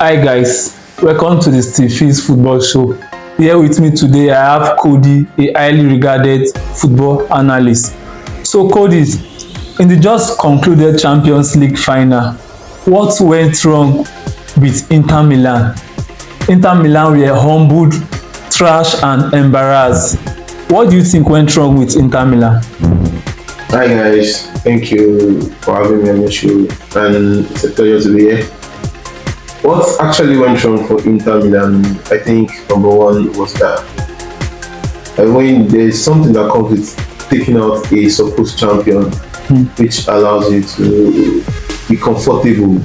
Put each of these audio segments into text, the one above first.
Hi guys, welcome to the Steve Fizz Football Show. Here with me today I have Cody, a highly regarded football analyst. So Cody, in the just concluded Champions League final, what went wrong with Inter Milan? Inter Milan were humbled, trashed and embarrassed. What do you think went wrong with Inter Milan? Hi guys, thank you for having me on the show, and it's a pleasure to be here. What actually went wrong for Inter Milan, I think number one was that when there's something that comes with taking out a supposed champion, which allows you to be comfortable.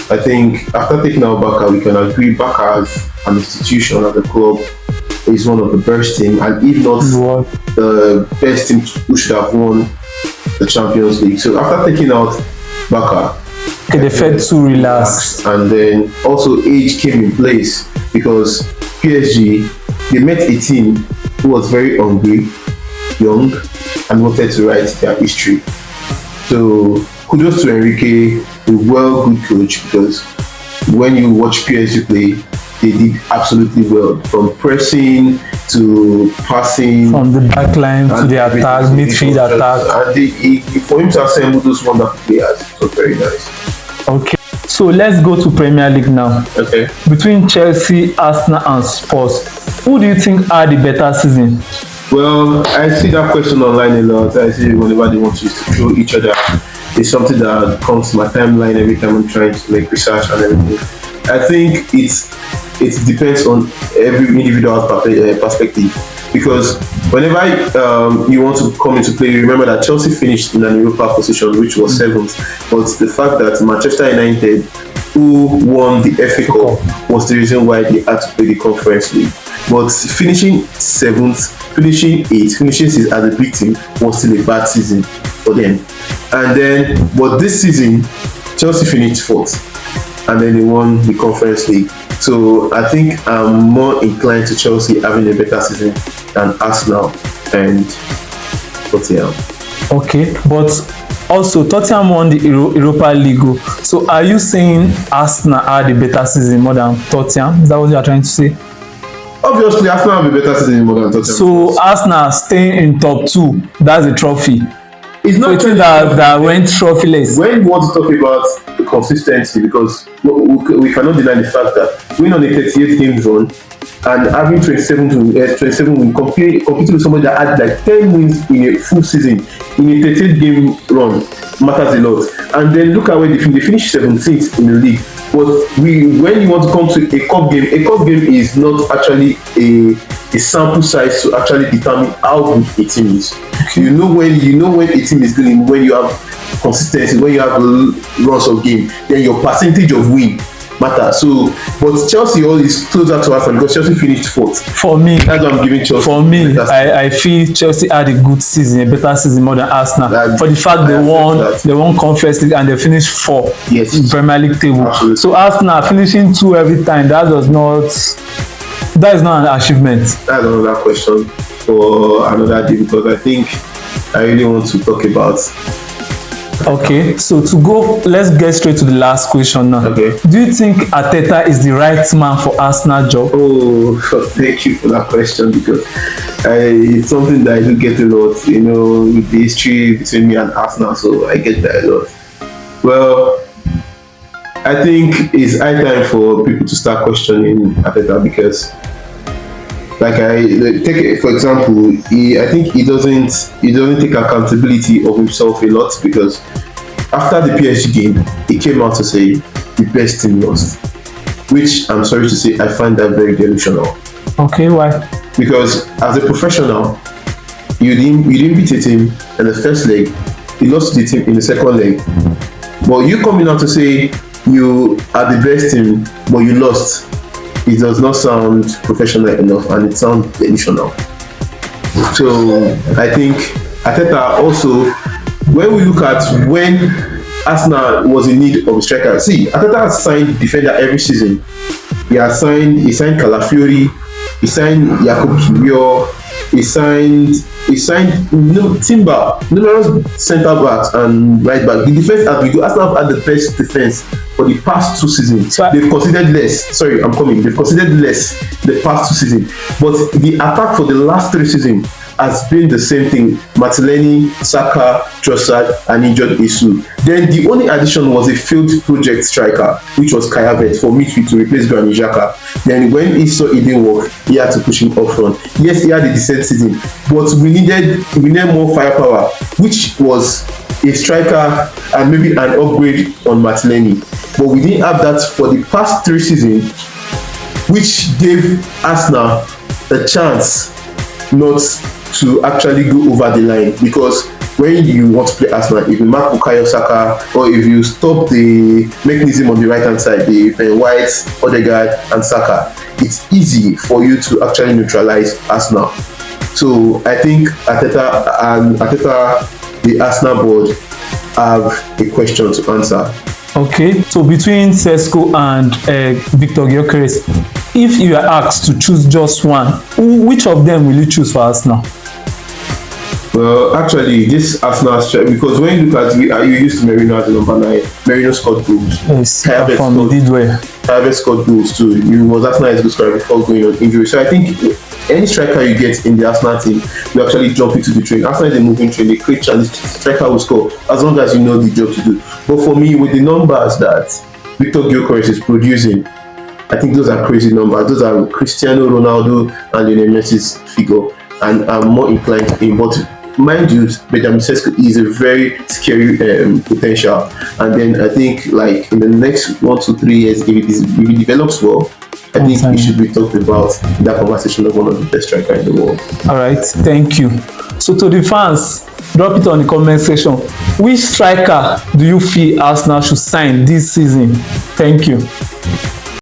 I think after taking out Barca, we can agree Barca as an institution, as a club, is one of the best team, and if not the best team who should have won the Champions League. So after taking out Barca, They felt too relaxed. and then also age came in place because PSG, they met a team who was very hungry, young, and wanted to write their history. So kudos to Enrique, a good coach, because when you watch PSG play, they did absolutely well, from pressing to passing, From the back line to the attack, midfield attack. And for him to assemble those wonderful players, it was very nice. Okay, so let's go to Premier League now. Okay. Between Chelsea, Arsenal and Spurs, who do you think had the better season? Well, I see that question online a lot. I see whenever they want to throw each other. It's something that comes to my timeline every time I'm trying to make research and everything. I think it depends on every individual's perspective, because whenever you want to come into play, remember that Chelsea finished in an Europa position, which was seventh, but the fact that Manchester United, who won the FA Cup, was the reason why they had to play the Conference League. But finishing seventh, finishing eighth, finishing sixth as a big team was still a bad season for them. And then, but this season, Chelsea finished fourth, and then they won the Conference League. So I think I'm more inclined to Chelsea having a better season than Arsenal and Tottenham. Okay, but also Tottenham won the Europa League. So are you saying Arsenal had a better season more than Tottenham? Is that what you are trying to say? Obviously, Arsenal have a better season more than Tottenham. So Arsenal staying in top two, that's a trophy. It's not so that went trophyless. When you want to talk about the consistency, because we cannot deny the fact that winning on a 38 games run and having 27 wins, competing with somebody that had like 10 wins in a full season in a 38 game run matters a lot. And then look at where they finished 17th in the league. But when you want to come to a cup game is not actually a sample size to actually determine how good a team is. You know when a team is doing, when you have consistency, when you have runs of game, then your percentage of win matters. So, but Chelsea is closer to Arsenal because Chelsea finished fourth. For me, that's what I'm giving Chelsea. For me, I feel Chelsea had a good season, a better season more than Arsenal. For the fact they won Conference League and they finished fourth in Premier League table. Absolutely. So Arsenal finishing two every time, that is not an achievement. That's another question for another day, because I think I really want to talk about. Okay, so let's get straight to the last question now. Okay. Do you think Arteta is the right man for Arsenal job? Oh, thank you for that question, because it's something that I do get a lot, with the history between me and Arsenal, so I get that a lot. Well, I think it's high time for people to start questioning Arteta, because take for example, I think he doesn't take accountability of himself a lot, because after the PSG game, he came out to say the best team lost, which I'm sorry to say, I find that very delusional. Okay, why? Because as a professional, you didn't beat a team in the first leg, you lost to the team in the second leg, but you coming out to say you are the best team, but you lost. It does not sound professional enough, and it sounds delusional. So I think Arteta also, when we look at when Arsenal was in need of a striker, see, Arteta has signed defender every season. He signed Calafiori, he signed Jakub Kiwior, he signed Timber, numerous centre backs and right back. The defense has been good. Arsenal have had the best defense for the past 2 seasons. They've conceded less. Sorry, I'm coming. They've conceded less the past 2 seasons. But the attack for the last 3 seasons has been the same thing. Martinelli, Saka, Trossard, and injured Isu. Then the only addition was a failed project striker, which was Kai Havertz for midfield to replace Granit Xhaka. Then when he saw it didn't work, he had to push him up front. Yes, he had a decent season, but we needed more firepower, which was a striker and maybe an upgrade on Martinelli. But we didn't have that for the past 3 seasons, which gave Arsenal a chance not to actually go over the line, because when you want to play Arsenal, if you mark Bukayo Saka or if you stop the mechanism on the right hand side, the Ben White, Odegaard and Saka, it's easy for you to actually neutralize Arsenal. So I think Arteta, the Arsenal board, have a question to answer. Okay, so between Sesko and Victor Gyökeres, if you are asked to choose just one, which of them will you choose for Arsenal? Well, actually, this Arsenal strike, because when you look at you used to Merino as number 9. Merino scored goals. Yes, from did well. Havertz scored goals too. He was Arsenal's goal scorer before going on injury. So I think any striker you get in the Arsenal team, you actually jump into the train. Arsenal is a moving train. They create chance. The striker will score as long as you know the job to do. But for me, with the numbers that Victor Gyökeres is producing, I think those are crazy numbers. Those are Cristiano Ronaldo and Lionel Messi's figure, and I'm more inclined to him. But mind you, Benjamin Sesko is a very scary potential. And then I think, like, in the next 1 to 3 years, if he develops well, I think he should be talked about in that conversation of one of the best strikers in the world. All right, thank you. So to the fans, drop it on the comment section. Which striker do you feel Arsenal should sign this season? Thank you.